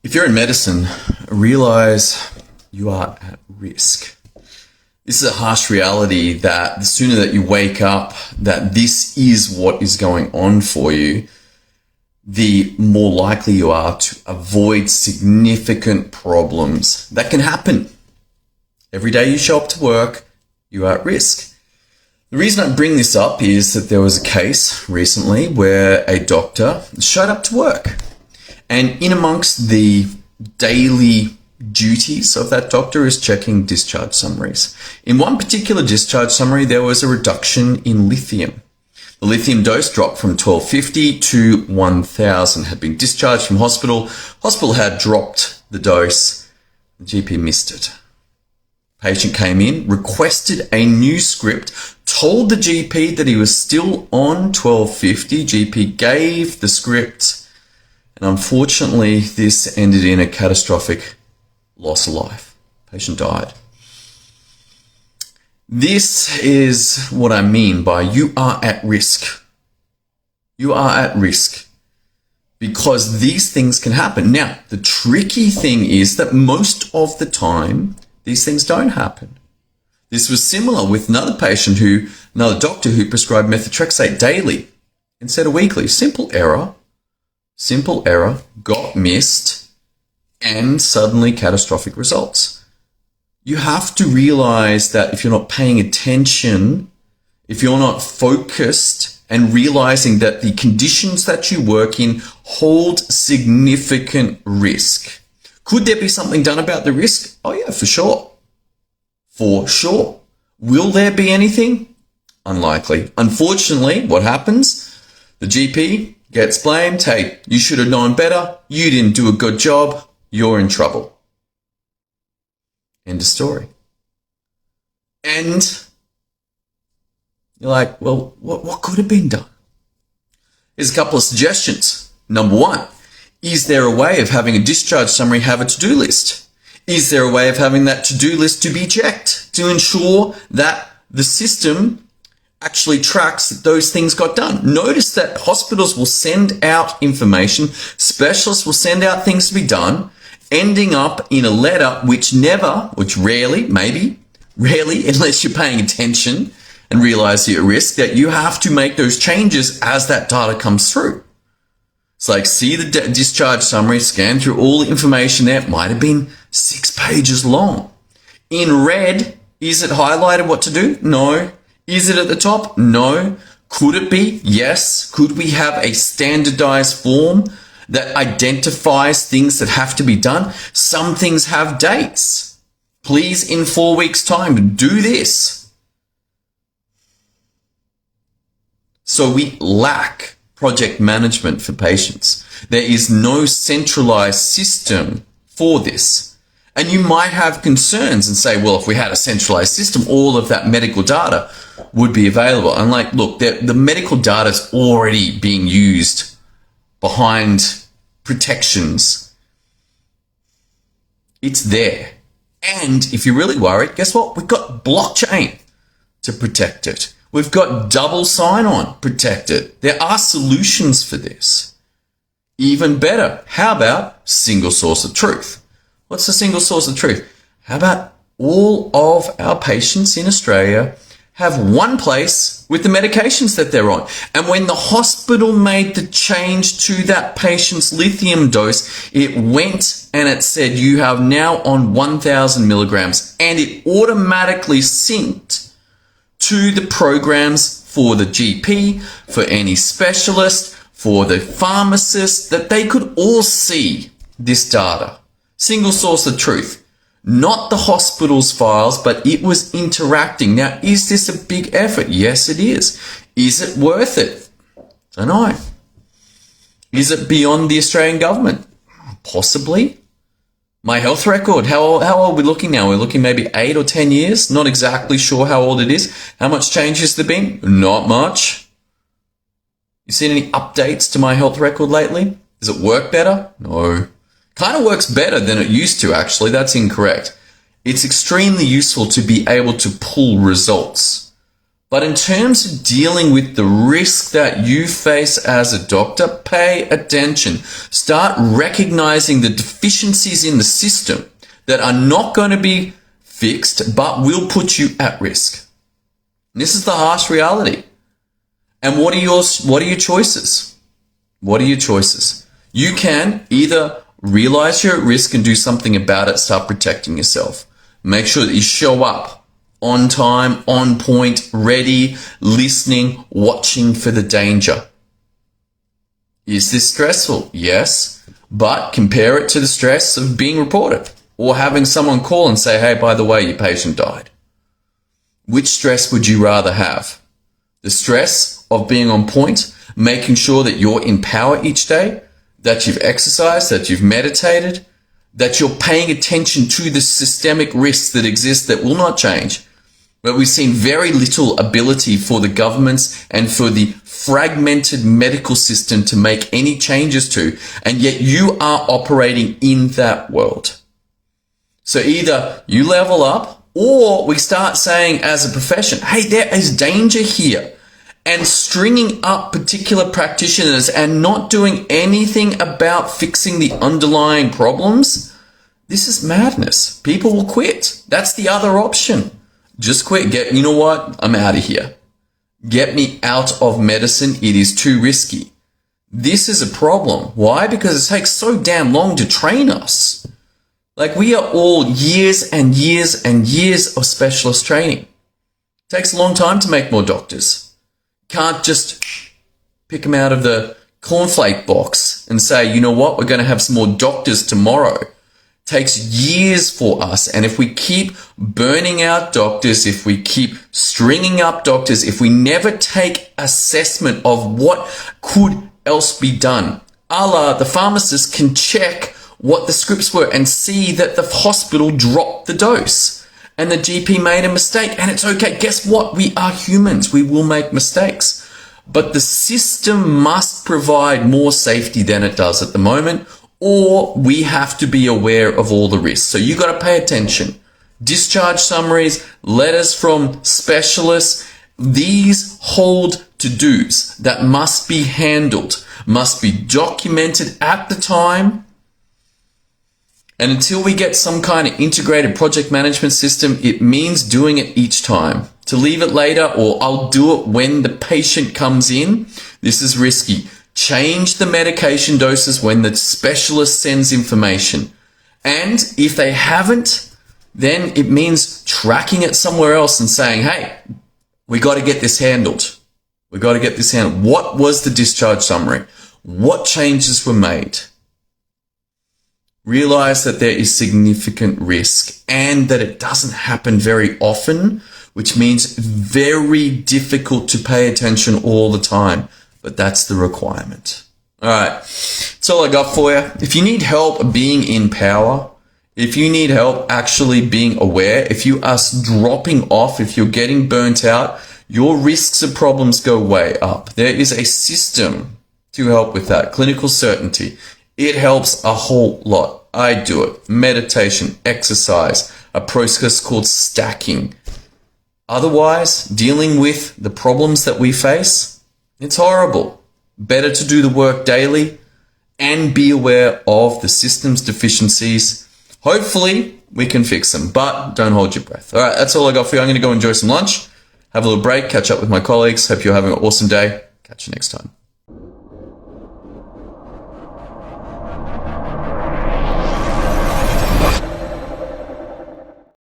If you're in medicine, realize you are at risk. This is a harsh reality that the sooner that you wake up that this is what is going on for you, the more likely you are to avoid significant problems that can happen. Every day you show up to work, you are at risk. The reason I bring this up is that there was a case recently where a doctor showed up to work, and in amongst the daily duties of that doctor is checking discharge summaries. In one particular discharge summary, there was a reduction in lithium. The lithium dose dropped from 1250 to 1000, had been discharged from hospital. Hospital had dropped the dose. The GP missed it. Patient came in, requested a new script, told the GP that he was still on 1250. GP gave the script, and unfortunately, this ended in a catastrophic loss of life. Patient died. This is what I mean by you are at risk. You are at risk because these things can happen. Now, the tricky thing is that most of the time, these things don't happen. This was similar with another doctor who prescribed methotrexate daily instead of weekly. Simple error, got missed, and suddenly catastrophic results. You have to realize that if you're not paying attention, if you're not focused and realizing that the conditions that you work in hold significant risk. Could there be something done about the risk? Oh yeah, for sure. For sure. Will there be anything? Unlikely. Unfortunately, what happens? The GP gets blamed. Hey, you should have known better. You didn't do a good job. You're in trouble. End of story. And you're like, well, what could have been done? Here's a couple of suggestions. Number one, is there a way of having a discharge summary have a to-do list? Is there a way of having that to-do list to be checked to ensure that the system actually tracks that those things got done? Notice that hospitals will send out information, specialists will send out things to be done, ending up in a letter which rarely, unless you're paying attention and realize you're at risk, that you have to make those changes as that data comes through. It's like, see the discharge summary, scan through all the information there. It might have been 6 pages long. In red, is it highlighted what to do? No. Is it at the top? No. Could it be? Yes. Could we have a standardized form that identifies things that have to be done? Some things have dates. Please, in 4 weeks' time, do this. So we lack project management for patients. There is no centralized system for this. And you might have concerns and say, well, if we had a centralized system, all of that medical data would be available. And like, look, the medical data is already being used behind protections. It's there. And if you're really worried, guess what? We've got blockchain to protect it. We've got double sign-on protected. There are solutions for this. Even better, how about single source of truth? What's the single source of truth? How about all of our patients in Australia have one place with the medications that they're on? And when the hospital made the change to that patient's lithium dose, it went and it said, you have now on 1000 milligrams, and it automatically synced to the programs for the GP, for any specialist, for the pharmacist, that they could all see this data. Single source of truth. Not the hospital's files, but it was interacting. Now, is this a big effort? Yes, it is. Is it worth it? Don't know. Is it beyond the Australian government? Possibly. My health record, how old are we looking now? We're looking maybe 8 or 10 years. Not exactly sure how old it is. How much change has there been? Not much. You seen any updates to my health record lately? Does it work better? No. Kind of works better than it used to, actually. That's incorrect. It's extremely useful to be able to pull results But in terms of dealing with the risk that you face as a doctor, pay attention. Start recognizing the deficiencies in the system that are not going to be fixed, but will put you at risk. And this is the harsh reality. And what are your choices? What are your choices? You can either realize you're at risk and do something about it, start protecting yourself. Make sure that you show up on time, on point, ready, listening, watching for the danger. Is this stressful? Yes, but compare it to the stress of being reported or having someone call and say, hey, by the way, your patient died. Which stress would you rather have? The stress of being on point, making sure that you're in power each day, that you've exercised, that you've meditated, that you're paying attention to the systemic risks that exist that will not change. But we've seen very little ability for the governments and for the fragmented medical system to make any changes to, and yet you are operating in that world. So either you level up or we start saying as a profession, hey, there is danger here. And stringing up particular practitioners and not doing anything about fixing the underlying problems, this is madness. People will quit. That's the other option. Just quit. You know what? I'm out of here. Get me out of medicine. It is too risky. This is a problem. Why? Because it takes so damn long to train us. Like, we are all years and years and years of specialist training. It takes a long time to make more doctors. Can't just pick them out of the cornflake box and say, you know what, we're going to have some more doctors tomorrow. It takes years for us. And if we keep burning out doctors, if we keep stringing up doctors, if we never take assessment of what could else be done, a la the pharmacist can check what the scripts were and see that the hospital dropped the dose. And the GP made a mistake, and it's okay. Guess what? We are humans. We will make mistakes. But the system must provide more safety than it does at the moment, or we have to be aware of all the risks. So you got to pay attention. Discharge summaries, letters from specialists, these hold to-dos that must be handled, must be documented at the time. And until we get some kind of integrated project management system, it means doing it each time. To leave it later, or I'll do it when the patient comes in, this is risky. Change the medication doses when the specialist sends information. And if they haven't, then it means tracking it somewhere else and saying, hey, we got to get this handled. We got to get this handled. What was the discharge summary? What changes were made? Realize that there is significant risk and that it doesn't happen very often, which means very difficult to pay attention all the time. But that's the requirement. All right. That's all I got for you. If you need help being in power, if you need help actually being aware, if you are dropping off, if you're getting burnt out, your risks of problems go way up. There is a system to help with that. Clinical certainty. It helps a whole lot. I do it. Meditation, exercise, a process called stacking. Otherwise, dealing with the problems that we face, it's horrible. Better to do the work daily and be aware of the system's deficiencies. Hopefully, we can fix them, but don't hold your breath. All right, that's all I got for you. I'm going to go enjoy some lunch, have a little break, catch up with my colleagues. Hope you're having an awesome day. Catch you next time.